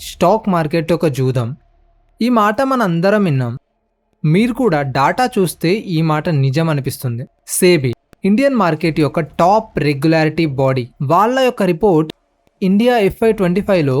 Stock market ఒక జూదం. ఈ మాట మనందరం విన్నాం. మీరు కూడా డాటా చూస్తే ఈ మాట నిజం అనిపిస్తుంది. సేబీ, ఇండియన్ మార్కెట్ యొక్క టాప్ రెగ్యులారిటీ బాడీ, వాళ్ళ యొక్క రిపోర్ట్ ఇండియా FY25లో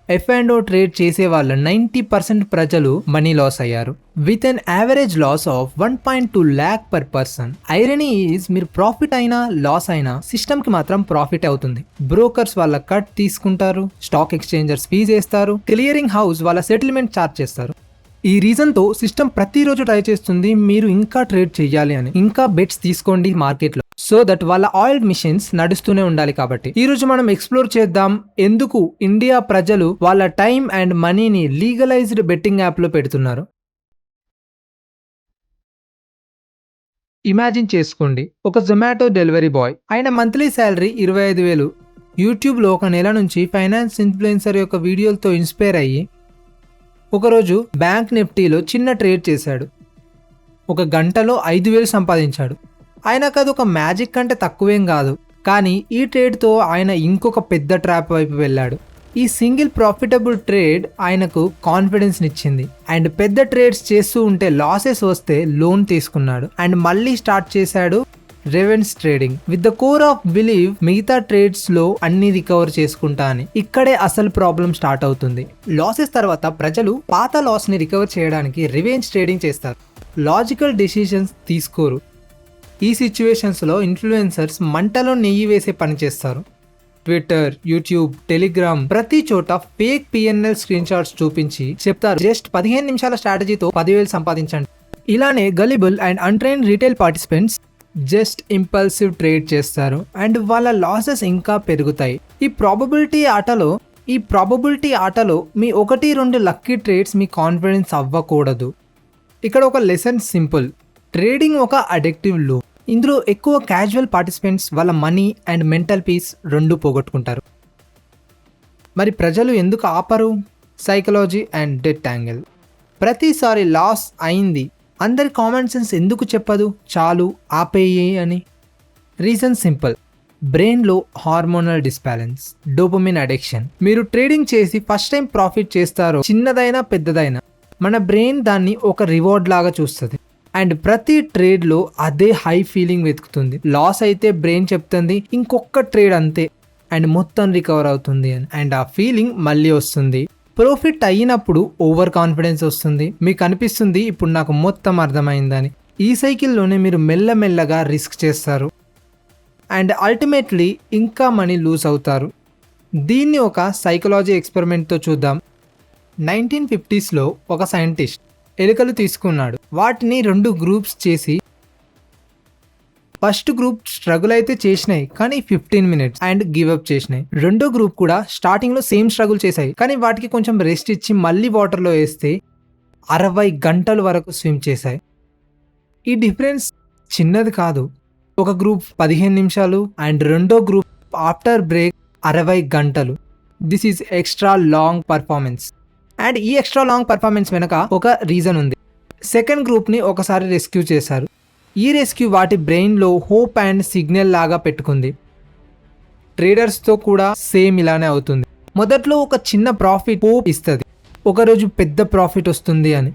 F&O ట్రేడ్ చేసే వాళ్ళ 90% ప్రజలు మనీ లాస్ అయ్యారు. With an average loss of 1.2 lakh per person. Irony is మీరు ప్రాఫిట్ అయినా లాస్ అయినా సిస్టమ్కి మాత్రం ప్రాఫిట్ అవుతుంది. బ్రోకర్స్ వాళ్ళ కట్ తీసుకుంటారు, స్టాక్ ఎక్స్చేంజర్స్ ఫీజ్ వేస్తారు, క్లియరింగ్ హౌస్ వాళ్ళ సెటిల్మెంట్ ఛార్జ్ చేస్తారు. ఈ రీజన్తో సిస్టమ్ ప్రతిరోజు ట్రై చేస్తుంది మీరు ఇంకా ట్రేడ్ చేయాలి అని, ఇంకా బెట్స్ తీసుకోండి మార్కెట్లో, సో దట్ వాళ్ళ ఆయిల్ మిషన్స్ నడుస్తూనే ఉండాలి. కాబట్టి ఈ రోజు మనం ఎక్స్ప్లోర్ చేద్దాం ఎందుకు ఇండియా ప్రజలు వాళ్ళ టైం అండ్ మనీని లీగలైజ్డ్ బెట్టింగ్ యాప్లో పెడుతున్నారు. ఇమాజిన్ చేసుకోండి, ఒక జొమాటో డెలివరీ బాయ్, ఆయన మంత్లీ శాలరీ 25,000. యూట్యూబ్లో ఒక నెల నుంచి ఫైనాన్స్ ఇన్ఫ్లుయెన్సర్ యొక్క వీడియోలతో ఇన్స్పైర్ అయ్యి ఒకరోజు బ్యాంక్ నిఫ్టీలో చిన్న ట్రేడ్ చేశాడు. ఒక గంటలో 5,000 సంపాదించాడు. ఆయనకు అది ఒక మ్యాజిక్ కంటే తక్కువేం కాదు. కానీ ఈ ట్రేడ్తో ఆయన ఇంకొక పెద్ద ట్రాప్ వైపు వెళ్ళాడు. ఈ సింగిల్ ప్రాఫిటబుల్ ట్రేడ్ ఆయనకు కాన్ఫిడెన్స్ని ఇచ్చింది. అండ్ పెద్ద ట్రేడ్స్ చేస్తూ ఉంటే లాసెస్ వస్తే లోన్ తీసుకున్నాడు అండ్ మళ్ళీ స్టార్ట్ చేశాడు revenge trading with the core of believe మిగతా ట్రేడ్స్ లో అన్ని రికవర్ చేసుకుంటా అని. ఇక్కడే అసలు ప్రాబ్లం స్టార్ట్ అవుతుంది. లాసెస్ తర్వాత ప్రజలు పాత లాస్ ని రికవర్ చేయడానికి రివెంజ్ ట్రేడింగ్ చేస్తారు. లాజికల్ డెసిషన్స్ తీసుకోరు. ఈ సిచ్యువేషన్స్ లో ఇన్ఫ్లుయెన్సర్స్ మంటలో నెయ్యి వేసే పని చేస్తారు. ట్విట్టర్, యూట్యూబ్, టెలిగ్రామ్ ప్రతి చోట ఫేక్ PNL స్క్రీన్ షాట్స్ చూపించి చెప్తారు జస్ట్ 15 నిమిషాల స్ట్రాటజీతో 10,000 సంపాదించండి. ఇలానే gullible and untrained retail participants just impulsive trade చేస్తారు అండ్ వాళ్ళ లాసెస్ ఇంకా పెరుగుతాయి. ఈ ప్రాబబిలిటీ ఆటలో మీ 1-2 లక్కీ ట్రేడ్స్ మీ కాన్ఫిడెన్స్ అవ్వకూడదు. ఇక్కడ ఒక లెసన్ సింపుల్. ట్రేడింగ్ ఒక అడిక్టివ్ లూప్. ఇందులో ఎక్కువ క్యాజువల్ పార్టిసిపెంట్స్ వాళ్ళ మనీ అండ్ మెంటల్ పీస్ రెండు పోగొట్టుకుంటారు. మరి ప్రజలు ఎందుకు ఆపరు? Psychology and death angle. ప్రతిసారి లాస్ అయింది అందరి కామన్ సెన్స్ ఎందుకు చెప్పదు చాలు ఆపేయి అని? Reason simple. బ్రెయిన్లో హార్మోనల్ డిస్బ్యాలెన్స్, డోపమిన్ అడిక్షన్. మీరు ట్రేడింగ్ చేసి ఫస్ట్ టైం ప్రాఫిట్ చేస్తారో చిన్నదైనా పెద్దదైనా మన బ్రెయిన్ దాన్ని ఒక రివార్డ్ లాగా చూస్తుంది అండ్ ప్రతి ట్రేడ్లో అదే హై ఫీలింగ్ వెతుకుతుంది. లాస్ అయితే బ్రెయిన్ చెప్తుంది ఇంకొక ట్రేడ్ అంతే అండ్ మొత్తం రికవర్ అవుతుంది అని. అండ్ ఆ ఫీలింగ్ మళ్ళీ వస్తుంది. ప్రాఫిట్ అయినప్పుడు ఓవర్ కాన్ఫిడెన్స్ వస్తుంది. మీకు అనిపిస్తుంది ఇప్పుడు నాకు మొత్తం అర్థమైందని. ఈ సైకిల్లోనే మీరు మెల్లమెల్లగా రిస్క్ చేస్తారు అండ్ అల్టిమేట్లీ ఇంకా మనీ లూజ్ అవుతారు. దీన్ని ఒక సైకలాజీ ఎక్స్పెరిమెంట్తో చూద్దాం. 1950స్లో ఒక సైంటిస్ట్ ఎలుకలు తీసుకున్నాడు. వాటిని 2 గ్రూప్స్ చేసి ఫస్ట్ గ్రూప్ స్ట్రగుల్ అయితే చేసినాయి కానీ 15 minutes అండ్ గివ్ అప్ చేసినాయి. రెండో గ్రూప్ కూడా స్టార్టింగ్ లో సేమ్ స్ట్రగుల్ చేశాయి కానీ వాటికి కొంచెం రెస్ట్ ఇచ్చి మళ్ళీ వాటర్లో వేస్తే 60 గంటల వరకు స్విమ్ చేశాయి. ఈ డిఫరెన్స్ చిన్నది కాదు. ఒక గ్రూప్ 15 నిమిషాలు అండ్ రెండో గ్రూప్ ఆఫ్టర్ బ్రేక్ 60 గంటలు. This is extra long performance. And ఈ ఎక్స్ట్రా లాంగ్ పర్ఫార్మెన్స్ వెనక ఒక రీజన్ ఉంది. సెకండ్ గ్రూప్ని ఒకసారి రెస్క్యూ చేశారు. ఈ రెస్క్యూ వాటి బ్రెయిన్లో హోప్ అండ్ సిగ్నల్ లాగా పెట్టుకుంది. ట్రేడర్స్తో కూడా సేమ్ ఇలానే అవుతుంది. మొదట్లో ఒక చిన్న ప్రాఫిట్ హోప్ ఇస్తుంది, ఒకరోజు పెద్ద ప్రాఫిట్ వస్తుంది అని.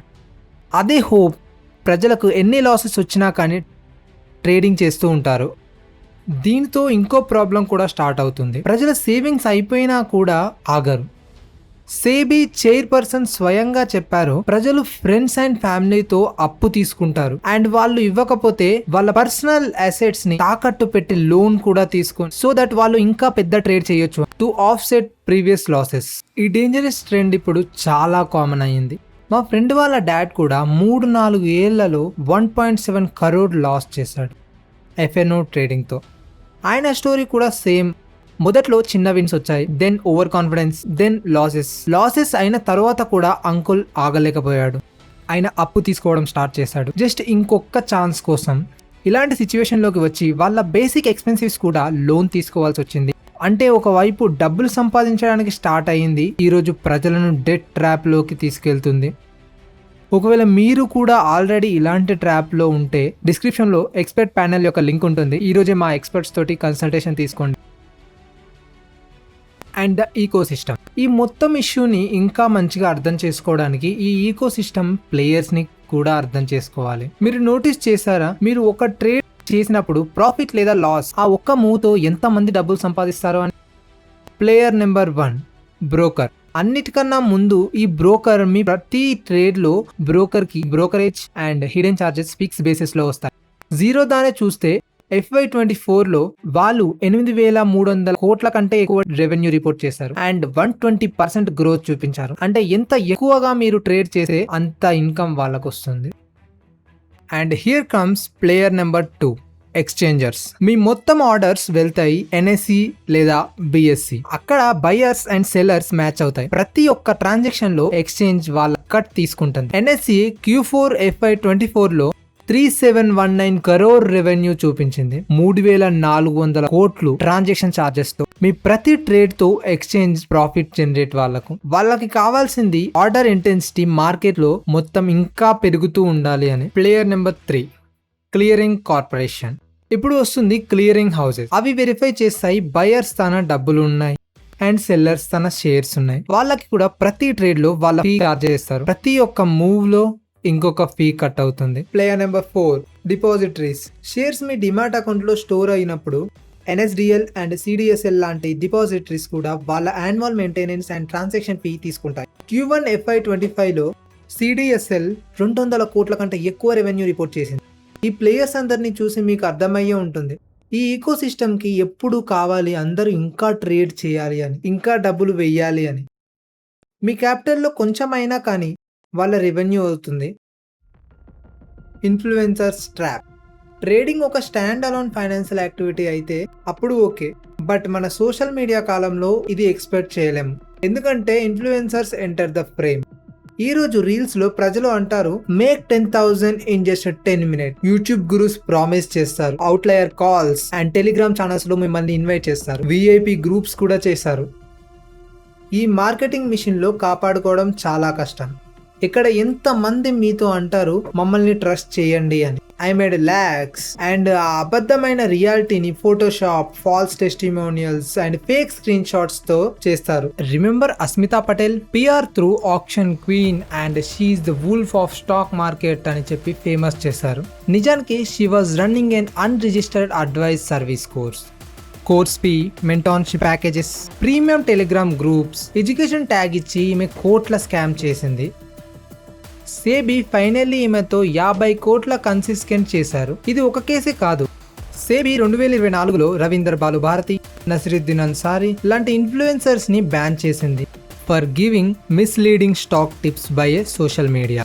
అదే హోప్ ప్రజలకు ఎన్ని లాసెస్ వచ్చినా కానీ ట్రేడింగ్ చేస్తూ ఉంటారు. దీంతో ఇంకో ప్రాబ్లం కూడా స్టార్ట్ అవుతుంది. ప్రజల సేవింగ్స్ అయిపోయినా కూడా ఆగరు. సేబీ చైర్పర్సన్ స్వయంగా చెప్పారు ప్రజలు ఫ్రెండ్స్ అండ్ ఫ్యామిలీతో అప్పు తీసుకుంటారు అండ్ వాళ్ళు ఇవ్వకపోతే వాళ్ళ పర్సనల్ అసెట్స్ ని తాకట్టు పెట్టి లోన్ కూడా తీసుకొని సో దట్ వాళ్ళు ఇంకా పెద్ద ట్రేడ్ చేయొచ్చు టు ఆఫ్సెట్ ప్రీవియస్ లాసెస్. ఈ డేంజరస్ ట్రెండ్ ఇప్పుడు చాలా కామన్ అయ్యింది. మా ఫ్రెండ్ వాళ్ళ డాడ్ కూడా 3-4 ఏళ్లలో 1.7 crore లాస్ చేశాడు F&O ట్రేడింగ్తో. ఆయన స్టోరీ కూడా సేమ్. మొదట్లో చిన్న విన్స్ వచ్చాయి, then overconfidence, then losses అయిన తర్వాత కూడా అంకుల్ ఆగలేకపోయాడు. ఆయన అప్పు తీసుకోవడం స్టార్ట్ చేశాడు జస్ట్ ఇంకొక ఛాన్స్ కోసం. ఇలాంటి సిచ్యువేషన్లోకి వచ్చి వాళ్ళ బేసిక్ ఎక్స్పెన్సివ్స్ కూడా లోన్ తీసుకోవాల్సి వచ్చింది. అంటే ఒకవైపు డబ్బులు సంపాదించడానికి స్టార్ట్ అయ్యింది, ఈరోజు ప్రజలను డెట్ ట్రాప్లోకి తీసుకెళ్తుంది. ఒకవేళ మీరు కూడా ఆల్రెడీ ఇలాంటి ట్రాప్లో ఉంటే డిస్క్రిప్షన్లో ఎక్స్పర్ట్ ప్యానెల్ యొక్క లింక్ ఉంటుంది. ఈరోజే మా ఎక్స్పర్ట్స్ తోటి కన్సల్టేషన్ తీసుకోండి. And the ecosystem. ఈ మొత్తం ఇష్యూని ఇంకా మంచిగా అర్థం చేసుకోవడానికి ఈ ఈకో సిస్టమ్ ప్లేయర్స్ ని కూడా అర్థం చేసుకోవాలి. మీరు నోటీస్ చేశారా, మీరు ఒక ట్రేడ్ చేసినప్పుడు ప్రాఫిట్ లేదా లాస్ ఆ ఒక్క మూవ్తో ఎంత మంది డబ్బులు సంపాదిస్తారో అని. Player number 1 broker. అన్నిటికన్నా ముందు ఈ బ్రోకర్ మీ ప్రతి ట్రేడ్ లో బ్రోకర్ కి brokerage and hidden charges fix basis లో వస్తాయి. జీరో దానే చూస్తే FY24లో వాళ్ళు 8,300 కోట్ల కంటే ఎక్కువ రెవెన్యూ రిపోర్ట్ చేశారు అండ్ 120% గ్రోత్ చూపించారు. అంటే ఎంత ఎక్కువగా మీరు ట్రేడ్ చేస్తే అంత ఇన్కమ్ వాళ్ళకు వస్తుంది. And here comes player number 2 exchangers. మీ మొత్తం ఆర్డర్స్ వెళ్తాయి NSE లేదా BSE. అక్కడ బయర్స్ అండ్ సెల్లర్స్ మ్యాచ్ అవుతాయి. ప్రతి ఒక్క ట్రాన్సాక్షన్ లో ఎక్స్చేంజ్ వాళ్ళ కట్ తీసుకుంటుంది. NSE Q4 FY24లో 3719 crore రెవెన్యూ చూపించింది. 3,400 కోట్లు ట్రాన్సాక్షన్ చార్జెస్ తో. మీ ప్రతి ట్రేడ్ తో ఎక్స్చేంజ్ ప్రాఫిట్ జనరేట్ వాళ్ళకి కావాల్సింది ఆర్డర్ ఇంటెన్సిటీ మార్కెట్ లో మొత్తం ఇంకా పెరుగుతూ ఉండాలి అని. Player number 3 clearing corporation. ఇప్పుడు వస్తుంది క్లియరింగ్ హౌసెస్. అవి వెరిఫై చేస్తాయి బయర్స్ తన డబ్బులు ఉన్నాయి అండ్ సెల్లర్స్ తన షేర్స్ ఉన్నాయి. వాళ్ళకి కూడా ప్రతి ట్రేడ్ లో వాళ్ళ ఫీ చార్జ్ చేస్తారు. ప్రతి ఒక్క మూవ్ లో ఇంకొక ఫీ కట్ అవుతుంది. Player number 4 depositories. షేర్స్ మీ డిమాట్ అకౌంట్ లో స్టోర్ అయినప్పుడు NSDL అండ్ CDSL లాంటి డిపాజిటరీస్ కూడా వాళ్ళ annual maintenance and transaction fee తీసుకుంటాయి. Q1 FY25లో CDSL 200 కోట్ల కంటే ఎక్కువ రెవెన్యూ రిపోర్ట్ చేసింది. ఈ ప్లేయర్స్ అందరినీ చూసి మీకు అర్థమయ్యే ఉంటుంది ఈ ఈకో సిస్టమ్ కి ఎప్పుడు కావాలి అందరూ ఇంకా ట్రేడ్ చేయాలి అని, ఇంకా డబ్బులు వెయ్యాలి అని. మీ క్యాపిటల్లో కొంచెం అయినా కానీ వాళ్ళ రెవెన్యూ అవుతుంది. Influencers trap. ట్రేడింగ్ ఒక స్టాండ్ అలోన్ ఫైనాన్షియల్ యాక్టివిటీ అయితే అప్పుడు ఓకే, బట్ మన సోషల్ మీడియా కాలంలో ఇది ఎక్స్పెక్ట్ చేయలేము. ఎందుకంటే ఇన్ఫ్లుయెన్సర్స్ ఎంటర్ ద ఫ్రేమ్. ఈ రోజు రీల్స్ లో ప్రజలు అంటారు make 10,000 in just 10 minutes. YouTube gurus promise చేస్తారు. Outlier calls and Telegram channels లో మిమ్మల్ని ఇన్వైట్ చేస్తారు. VIP గ్రూప్స్ కూడా చేశారు. ఈ మార్కెటింగ్ మిషన్ లో కాపాడుకోవడం చాలా కష్టం. ఇక్కడ ఎంత మంది మీతో అంటారు మమ్మల్ని ట్రస్ట్ చేయండి అని. ఐ మేడ్ లాక్స్ అండ్ ఆ అబద్ధమైన రియాలిటీని photoshop, false testimonials and fake screen shots తో చేస్తారు. Remember Asmita Patel? PR through option queen and she is the wolf of stock market అని చెప్పి ఫేమస్ చేశారు. నిజానికి she was running an unregistered advice service course fee, mentorship packages, premium Telegram groups, education tag ఇచ్చి ఈమె కోట్ల scam చేసింది. సేబీ ఫైనల్లీ ఈమెతో 50 కోట్ల కన్సిస్కెంట్ చేశారు. ఇది ఒక కేసే కాదు. సేబీ 2024లో రవీందర్ బాలు భారతి, నసిరుద్దీన్ అన్సారీ లాంటి ఇన్ఫ్లుయెన్సర్స్ ని బ్యాన్ చేసింది for giving misleading stock tips by A social media.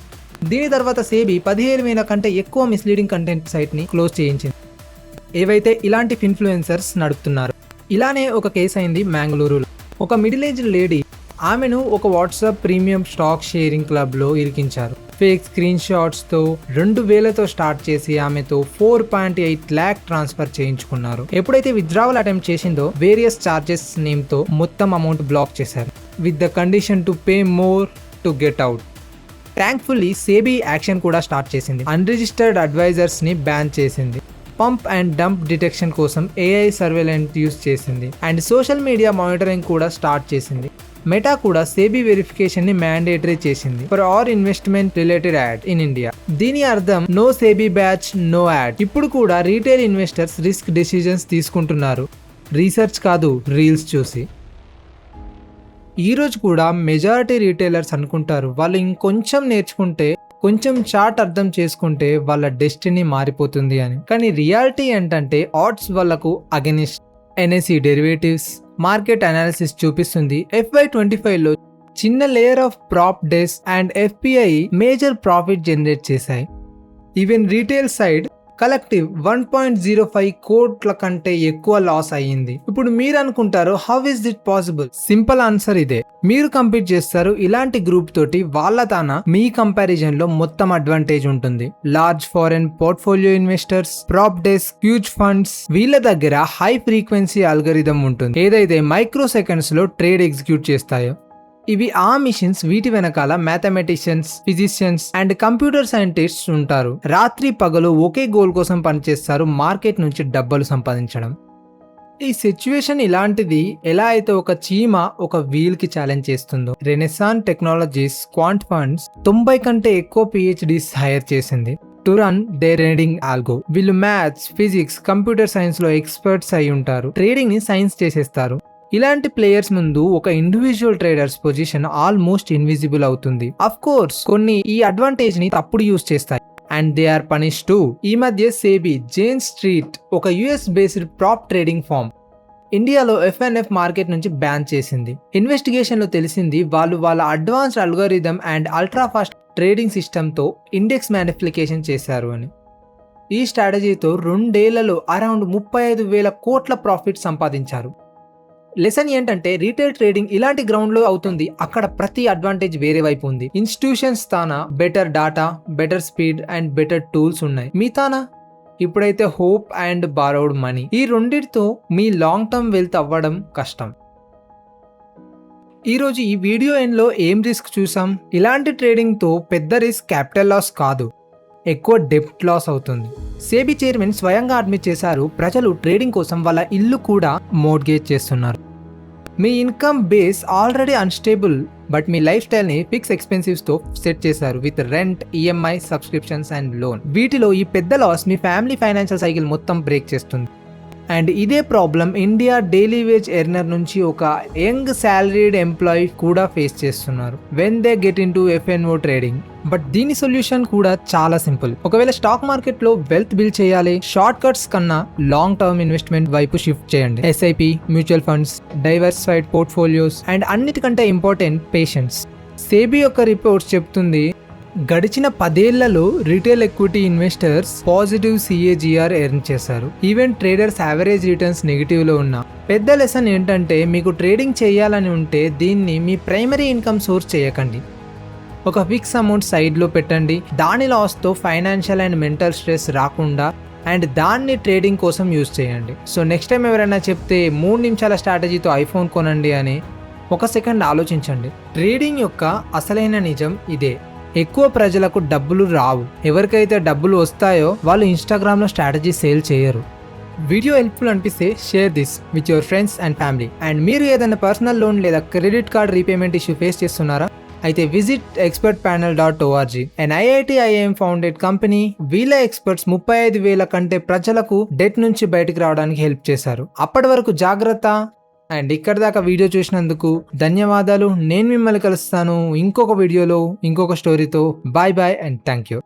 దీని తర్వాత సేబీ 17,000 కంటే ఎక్కువ మిస్లీడింగ్ కంటెంట్ సైట్ ని క్లోజ్ చేయించింది ఏవైతే ఇలాంటి ఇన్ఫ్లుయెన్సర్స్ నడుపుతున్నారు. ఇలానే ఒక కేసు అయింది మ్యాంగళూరులో. ఒక మిడిల్ ఏజ్ లేడీ, ఆమెను ఒక WhatsApp premium stock sharing club లో ఇరికించారు. ఫేక్ స్క్రీన్ షాట్స్ తో 2,000తో స్టార్ట్ చేసి ఆమెతో 4.8 lakh ట్రాన్స్ఫర్ చేయించుకున్నారు. ఎప్పుడైతే విత్డ్రావల్ అటెంప్ట్ చేసిందో వేరియస్ చార్జెస్ నేమ్ తో మొత్తం అమౌంట్ బ్లాక్ చేశారు with the condition to pay more to get out. Thankfully సేబీ action కూడా స్టార్ట్ చేసింది. అన్రిజిస్టర్డ్ అడ్వైజర్స్ ని బ్యాన్ చేసింది. పంప్ అండ్ డంప్ డిటెక్షన్ కోసం AI సర్వేలెన్స్ యూస్ చేసింది అండ్ సోషల్ మీడియా మానిటరింగ్ కూడా స్టార్ట్ చేసింది. మెటా కూడా సేబీ వెరిఫికేషన్ ని మ్యాండేటరీ చేసింది for all investment related add in India. దీని అర్థం నో సేబీ బ్యాచ్ నో యాడ్. ఇప్పుడు కూడా రీటైల్ ఇన్వెస్టర్స్ రిస్క్ డెసిజన్స్ తీసుకుంటున్నారు, రీసెర్చ్ కాదు రీల్స్ చూసి. ఈ రోజు కూడా మెజారిటీ రీటైలర్స్ అనుకుంటారు వాళ్ళు ఇంకొంచెం నేర్చుకుంటే, కొంచెం చార్ట్ అర్థం చేసుకుంటే వాళ్ళ డెస్టినీ మారిపోతుంది అని. కానీ రియాలిటీ ఏంటంటే ఆడ్స్ వాళ్ళకు against. NSE derivatives market analysis చూపిస్తుంది FY25లో చిన్న layer of prop desk and FPI major profit generate చేశాయి. ఈవెన్ రీటైల్ సైడ్ కలెక్టివ్ 1.05 కోట్ల కంటే ఎక్కువ లాస్ అయ్యింది. ఇప్పుడు మీరు అనుకుంటారు how is it possible? Simple answer ఇదే. మీరు కంపీట్ చేస్తారు ఇలాంటి గ్రూప్ తోటి, వాళ్ళ తాన మీ కంపారిజన్ లో మొత్తం అడ్వాంటేజ్ ఉంటుంది. Large foreign portfolio investors, prop desk, huge funds, వీళ్ళ దగ్గర హై ఫ్రీక్వెన్సీ అల్గరిథం ఉంటుంది ఏదైతే మైక్రో సెకండ్స్ లో ట్రేడ్ ఎగ్జిక్యూట్ చేస్తాయో. ఇవి ఆ మిషన్స్, వీటి వెనకాల mathematicians, physicians and computer scientists ఉంటారు. రాత్రి పగలు ఒకే గోల్ కోసం పనిచేస్తారు, మార్కెట్ నుంచి డబ్బులు సంపాదించడం. ఈ సిచ్యువేషన్ ఇలాంటిది. ఎలా అయితే ఒక చీమ ఒక వీల్ కి ఛాలెంజ్ చేస్తుందో, రెనెసాన్ టెక్నాలజీస్ క్వాంట్ ఫండ్స్ 90 కంటే ఎక్కువ పిహెచ్డీస్ హైర్ చేసింది to run they trading algo. వీళ్ళు మ్యాథ్స్, ఫిజిక్స్, కంప్యూటర్ సైన్స్ లో ఎక్స్పర్ట్స్ అయి ఉంటారు. ట్రేడింగ్ ని సైన్స్ చేసేస్తారు. ఇలాంటి ప్లేయర్స్ ముందు ఒక individual traders position almost invisible అవుతుంది. అఫ్ కోర్స్ కొన్ని ఈ అడ్వాంటేజ్ ని తప్పుడు యూస్ చేస్తాయి and they are punish to. ఈ మధ్య సేబీ జేన్ స్ట్రీట్ ఒక US based prop trading firm ఇండియాలో FNF మార్కెట్ నుంచి బ్యాన్ చేసింది. ఇన్వెస్టిగేషన్ లో తెలిసింది వాళ్ళు వాళ్ళ advanced algorithm and ultra fast trading system తో ఇండెక్స్ మ్యానిఫికేషన్ చేశారు అని. ఈ స్ట్రాటజీతో 2 ఏళ్లలో అరౌండ్ 35,000 కోట్ల ప్రాఫిట్ సంపాదించారు. లెసన్ ఏంటంటే రీటైల్ ట్రేడింగ్ ఇలాంటి గ్రౌండ్ లో అవుతుంది. అక్కడ ప్రతి అడ్వాంటేజ్ వేరే వైపు ఉంది. ఇన్స్టిట్యూషన్స్ తాన better data, better speed and better tools ఉన్నాయి. మీ తాన ఇప్పుడైతే హోప్ అండ్ బారోడ్ మనీ. ఈ రెండిటితో మీ లాంగ్ టర్మ్ వెల్త్ అవ్వడం కష్టం. ఈరోజు ఈ వీడియో ఎండ్లో ఏం రిస్క్ చూసాం? ఇలాంటి ట్రేడింగ్ తో పెద్ద రిస్క్ క్యాపిటల్ లాస్ కాదు, ఎక్కువ డెప్ట్ లాస్ అవుతుంది. సేబీ చైర్మన్ స్వయంగా అడ్మిట్ చేశారు ప్రజలు ట్రేడింగ్ కోసం వాళ్ళ ఇల్లు కూడా మోర్గేజ్ చేస్తున్నారు. మీ income base already unstable, but మీ లైఫ్ స్టైల్ ని ఫిక్స్ ఎక్స్పెన్సివ్స్ తో సెట్ చేశారు with rent, EMI, subscriptions and loan. వీటిలో ఈ పెద్ద లాస్ మీ ఫ్యామిలీ ఫైనాన్షియల్ సైకిల్ మొత్తం బ్రేక్ చేస్తుంది. అండ్ ఇదే problem India daily wage earner నుంచి ఒక యంగ్ సాలరీడ్ ఎంప్లాయీ కూడా ఫేస్ చేస్తున్నారు when they get in to FNO trading. But దీని సొల్యూషన్ కూడా చాలా సింపుల్. ఒకవేళ స్టాక్ మార్కెట్ లో వెల్త్ బిల్డ్ చేయాలి, షార్ట్ కట్స్ కన్నా లాంగ్ టర్మ్ ఇన్వెస్ట్మెంట్ వైపు షిఫ్ట్ చేయండి. SIP, mutual funds, diversified portfolios and అన్నిటికంటే ఇంపార్టెంట్ పేషెన్స్. సేబీ యొక్క రిపోర్ట్స్ చెప్తుంది గడిచిన 10 ఏళ్లలో retail equity investors positive CAGR earn చేశారు. Even traders average returns negative లో ఉన్న. పెద్ద లెసన్ ఏంటంటే మీకు ట్రేడింగ్ చేయాలని ఉంటే దీన్ని మీ ప్రైమరీ ఇన్కమ్ సోర్స్ చేయకండి. ఒక ఫిక్స్ అమౌంట్ సైడ్లో పెట్టండి. దాని లాస్తో ఫైనాన్షియల్ అండ్ మెంటల్ స్ట్రెస్ రాకుండా అండ్ దాన్ని ట్రేడింగ్ కోసం యూజ్ చేయండి. సో నెక్స్ట్ టైం ఎవరైనా చెప్తే 3 నిమిషాల స్ట్రాటజీతో ఐఫోన్ కొనండి అని 1 సెకండ్ ఆలోచించండి. ట్రేడింగ్ యొక్క అసలైన నిజం ఇదే. ఎక్కువ ప్రజలకు డబ్బులు రావు. ఎవరికైతే డబ్బులు వస్తాయో వాళ్ళు ఇన్స్టాగ్రామ్ లో స్ట్రాటజీ సేల్ చేయరు. వీడియో హెల్ప్ఫుల్ అనిపిస్తే share this with your friends and family. And మీరు ఏదైనా పర్సనల్ లోన్ లేదా credit card repayment issue face చేస్తున్నారా? అయితే visit expertpanel.org. And IIT IIM founded company. వీళ్ళ ఎక్స్పర్ట్స్ 35,000 కంటే ప్రజలకు డెట్ నుంచి బయటకు రావడానికి హెల్ప్ చేశారు. అప్పటి వరకు జాగ్రత్త. అండ్ ఇక్కడ దాకా వీడియో చూసినందుకు ధన్యవాదాలు. నేను మిమ్మల్ని కలుస్తాను ఇంకొక వీడియోలో ఇంకొక స్టోరీతో. Bye bye and thank you.